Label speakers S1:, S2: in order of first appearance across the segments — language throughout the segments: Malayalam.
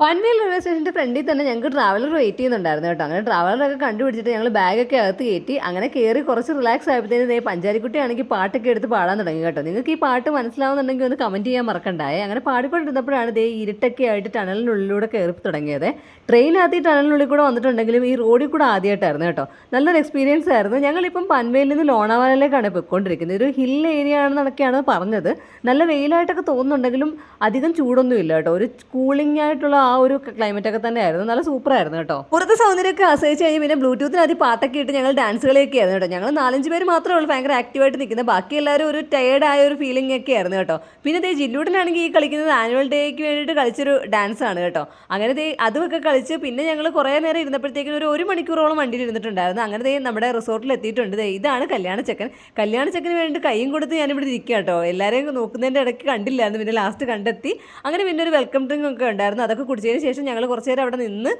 S1: പൻവേൽ റെയിൽവേ സ്റ്റേഷൻ്റെ ഫ്രണ്ടിൽ തന്നെ ഞങ്ങൾക്ക് ട്രാവലർ വെയിറ്റ് ചെയ്യുന്നുണ്ടായിരുന്നു കേട്ടോ. അങ്ങനെ ട്രാവലറൊക്കെ കണ്ടുപിടിച്ചിട്ട് ഞങ്ങൾ ബാഗൊക്കെ അകത്ത് കയറ്റി അങ്ങനെ കയറി കുറച്ച് റിലാക്സ് ആയപ്പോഴത്തേന് പഞ്ചാരിക്കുട്ടി ആണെങ്കിൽ പാട്ടൊക്കെ എടുത്ത് പാടാൻ തുടങ്ങി കേട്ടോ. നിങ്ങൾക്ക് ഈ പാട്ട് മനസ്സിലാവുന്നുണ്ടെങ്കിൽ ഒന്ന് കമൻറ്റ് ചെയ്യാൻ മറക്കണ്ടായേ. അങ്ങനെ പാടിക്കൊണ്ടിരുന്നപ്പോഴാണ് ഇരുട്ടൊക്കെ ആയിട്ട് ടണലിനുള്ളിലൂടെ കയറി തുടങ്ങിയത്. ട്രെയിനകത്ത് ഈ ടണലിനുള്ളിൽ കൂടെ വന്നിട്ടുണ്ടെങ്കിലും ഈ റോഡിൽ കൂടെ ആദ്യമായിട്ടായിരുന്നു കേട്ടോ. നല്ലൊരു എക്സ്പീരിയൻസ് ആയിരുന്നു. ഞങ്ങളിപ്പം പൻവേലിൽ നിന്ന് ലോണാവാലയിലേക്കാണ് പോയിക്കൊണ്ടിരിക്കുന്നത്. ഒരു ഹിൽ ഏരിയ ആണെന്നൊക്കെയാണ് പറഞ്ഞത്. നല്ല വെയിലായിട്ടൊക്കെ തോന്നുന്നുണ്ടെങ്കിലും അധികം ചൂടൊന്നും ഇല്ല കേട്ടോ. ഒരു കൂളിംഗ് ആയിട്ടുള്ള ആ ഒരു ക്ലൈമറ്റ് ഒക്കെ തന്നെയായിരുന്നു. നല്ല സൂപ്പറായിരുന്നു കേട്ടോ. പുറത്തെ സൗന്ദര്യമൊക്കെ ആശ്രയിച്ച് കഴിഞ്ഞ് പിന്നെ ബ്ലൂടൂത്തിനകത്ത് പാട്ടൊക്കെ ഇട്ട് ഞങ്ങൾ ഡാൻസ് കളിയൊക്കെ ആയിരുന്നു കേട്ടോ. ഞങ്ങൾ 4-5 പേര് മാത്രമേ ഉള്ളൂ ഭയങ്കര ആക്റ്റീവായിട്ട് നിൽക്കുന്നത്. ബാക്കി എല്ലാവരും ഒരു ടയേർഡ് ആയ ഒരു ഫീലിംഗ് ഒക്കെ ആയിരുന്നു കേട്ടോ. പിന്നെ ജില്ലൂട്ടിനാണെങ്കിൽ ഈ കളിക്കുന്നത് ആനുവൽ ഡേക്ക് വേണ്ടിയിട്ട് കളിച്ചൊരു ഡാൻസ് ആണ് കേട്ടോ. അങ്ങനെ അതുമൊക്കെ കളിച്ച് പിന്നെ ഞങ്ങൾ കുറേ നേരം ഇരുന്നപ്പോഴത്തേക്കും ഒരു മണിക്കൂറോളം വണ്ടിയിൽ ഇരുന്നിട്ടുണ്ടായിരുന്നു. അങ്ങനെ നമ്മുടെ റിസോർട്ടിൽ എത്തിയിട്ടുണ്ട്. ഇതാണ് കല്യാണച്ചക്കൻ. കല്യാണച്ചക്കന് വേണ്ടി കൈയും കൊടുത്ത് ഞാനിവിടെ ഇരിക്കുക കേട്ടോ. എല്ലാവരെയും നോക്കുന്നതിൻ്റെ ഇടയ്ക്ക് കണ്ടില്ലായിരുന്നു. പിന്നെ ലാസ്റ്റ് കണ്ടെത്തി. അങ്ങനെ പിന്നെ ഒരു വെൽക്കം ഡ്രിങ്ക് ഒക്കെ ഉണ്ടായിരുന്നു. അതൊക്കെ കുടിച്ചതിന് ശേഷം ഞങ്ങൾ കുറച്ച് നേരം അവിടെ നിന്ന്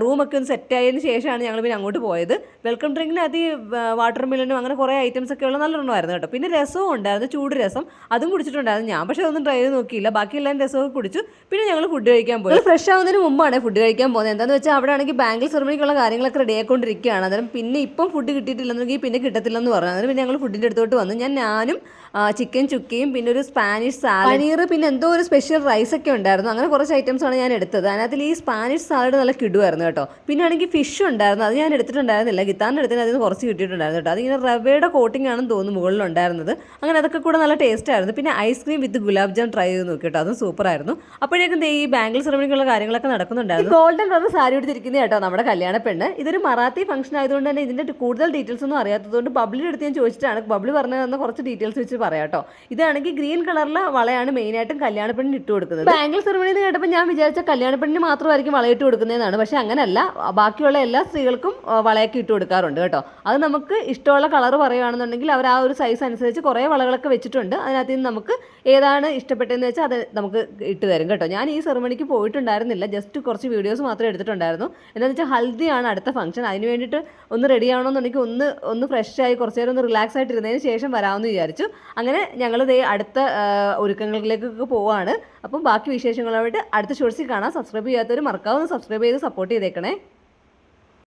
S1: റൂമൊക്കെ ഒന്ന് സെറ്റ് ആയതിനു ശേഷമാണ് ഞങ്ങൾ പിന്നെ അങ്ങോട്ട് പോയത്. വെൽക്കം ഡ്രിങ്കിനകത്ത് വാട്ടർ മിലനും അങ്ങനെ കുറേ ഐറ്റംസ് ഒക്കെ ഉള്ള നല്ലൊരെണ്ണമായിരുന്നു കേട്ടോ. പിന്നെ രസവും ഉണ്ടായിരുന്നു, ചൂട് രസം. അതും കുടിച്ചിട്ടുണ്ടായിരുന്നു. ഞാൻ പക്ഷേ അതൊന്നും ട്രൈ ചെയ്ത് നോക്കിയില്ല. ബാക്കി എല്ലാം രസമൊക്കെ കുടിച്ചു. പിന്നെ ഞങ്ങൾ ഫുഡ് കഴിക്കാൻ പോയി. ഫ്രഷ് ആവുന്നതിന് മുമ്പാണ് ഫുഡ് കഴിക്കാൻ പോകുന്നത്. എന്താണെന്ന് വെച്ചാൽ അവിടെ ആണെങ്കിൽ ബാംഗിൾ സെറമണിക്കുള്ള കാര്യങ്ങളൊക്കെ റെഡി ആയിക്കൊണ്ടിരിക്കുകയാണ്. അന്നേരം പിന്നെ ഇപ്പം ഫുഡ് കിട്ടിയിട്ടില്ലെന്നെങ്കിൽ പിന്നെ കിട്ടത്തില്ലെന്ന് പറഞ്ഞു. അന്നേരം പിന്നെ ഞങ്ങൾ ഫുഡിൻ്റെ അടുത്തോട്ട് വന്നു. ഞാനും ചിക്കൻ ചുക്കയും പിന്നെ ഒരു സ്പാനിഷ് സാലഡ്, പനീർ, പിന്നെ എന്തോ ഒരു സ്പെഷ്യൽ റൈസൊക്കെ ഉണ്ടായിരുന്നു. അങ്ങനെ കുറച്ച് ഐറ്റംസാണ് ഞാൻ എടുത്തത്. അതിനകത്തിൽ ഈ സ്പാനിഷ് സാലഡ് നല്ല കിടുവായിരുന്നു കേട്ടോ. പിന്നെ ആണെങ്കിൽ ഫിഷ് ഉണ്ടായിരുന്നു. അത് ഞാൻ എടുത്തിട്ടുണ്ടായിരുന്നില്ല. ഗിത്താറിൻ്റെ അടുത്തിന് അതിന് കുറച്ച് കിട്ടിയിട്ടുണ്ടായിരുന്നു കേട്ടോ. അതിങ്ങനെ റവയുടെ കോട്ടിംഗ് ആണെന്ന് തോന്നുന്നു മുകളിലുണ്ടായിരുന്നത്. അങ്ങനെ അതൊക്കെ കൂടെ നല്ല ടേസ്റ്റ് ആയിരുന്നു. പിന്നെ ഐസ്ക്രീം വിത്ത് ഗുലാബ് ജാം ട്രൈ ചെയ്ത് നോക്കി കേട്ടോ. അതും സൂപ്പറായിരുന്നു. അപ്പോഴേക്കും ഈ ബാംഗിൾ സെറമണിക്കുള്ള കാര്യങ്ങളൊക്കെ നടക്കുന്നുണ്ടായിരുന്നു. ഗോൾഡൻ കളർ സാരി എടുത്തിരിക്കുന്നത് കേട്ടോ നമ്മുടെ കല്യാണ പെണ്ണ്. ഇതൊരു മറാത്തി ഫംഗ്ഷൻ ആയതുകൊണ്ട് തന്നെ ഇതിൻ്റെ കൂടുതൽ ഡീറ്റെയിൽസ് ഒന്നും അറിയാത്തതുകൊണ്ട് ബബ്ലിയുടെ അടുത്ത് ഞാൻ ചോദിച്ചിട്ടാണ്. ബബ്ലി പറഞ്ഞു തന്ന കുറച്ച് ഡീറ്റെയിൽസ് വെച്ച് പറയാം കേട്ടോ. ഇതാണെങ്കിൽ ഗ്രീൻ കളറിലെ വളയാണ് മെയിനായിട്ടും കല്യാണപ്പെണ്ണിന് ഇട്ട് കൊടുക്കുന്നത്. ബാംഗിൾ സെറമണി എന്ന് കേട്ടപ്പോൾ ഞാൻ വിചാരിച്ച കല്യാണപ്പെണ്ണിന് മാത്രമായിരിക്കും വളയിട്ട് കൊടുക്കുന്നതെന്നാണ്. പക്ഷേ അങ്ങനെയല്ല, ബാക്കിയുള്ള എല്ലാ സ്ത്രീകൾക്കും വളയൊക്കെ ഇട്ട് കൊടുക്കാറുണ്ട് കേട്ടോ. അത് നമുക്ക് ഇഷ്ടമുള്ള കളർ പറയുകയാണെന്നുണ്ടെങ്കിൽ അവർ ആ ഒരു സൈസ് അനുസരിച്ച് കുറേ വളകളൊക്കെ വെച്ചിട്ടുണ്ട്. അതിനകത്ത് നിന്ന് നമുക്ക് ഏതാണ് ഇഷ്ടപ്പെട്ടതെന്ന് വെച്ചാൽ അത് നമുക്ക് ഇട്ട് തരും കേട്ടോ. ഞാൻ ഈ സെറമണിക്ക് പോയിട്ടുണ്ടായിരുന്നില്ല. ജസ്റ്റ് കുറച്ച് വീഡിയോസ് മാത്രമേ എടുത്തിട്ടുണ്ടായിരുന്നു. എന്താണെന്ന് വെച്ചാൽ ഹൽദിയാണ് അടുത്ത ഫംഗ്ഷൻ. അതിന് വേണ്ടിയിട്ട് ഒന്ന് റെഡി ആവണമെന്നുണ്ടെങ്കിൽ ഒന്ന് ഫ്രഷ് ആയി കുറച്ച് നേരം ഒന്ന് റിലാക്സ് ആയിട്ട് ഇരുന്നതിന് ശേഷം വരാമെന്ന് വിചാരിച്ചു. അങ്ങനെ ഞങ്ങൾ അടുത്ത ഒരുക്കങ്ങളിലേക്കൊക്കെ പോവുകയാണ്. അപ്പം ബാക്കി വിശേഷങ്ങളായിട്ട് അടുത്ത ഷോർട്സിൽ കാണാം. സബ്സ്ക്രൈബ് ചെയ്യാത്തവർ മറക്കാവുന്ന സബ്സ്ക്രൈബ് ചെയ്ത് സപ്പോർട്ട് ചെയ്തേക്കണേ.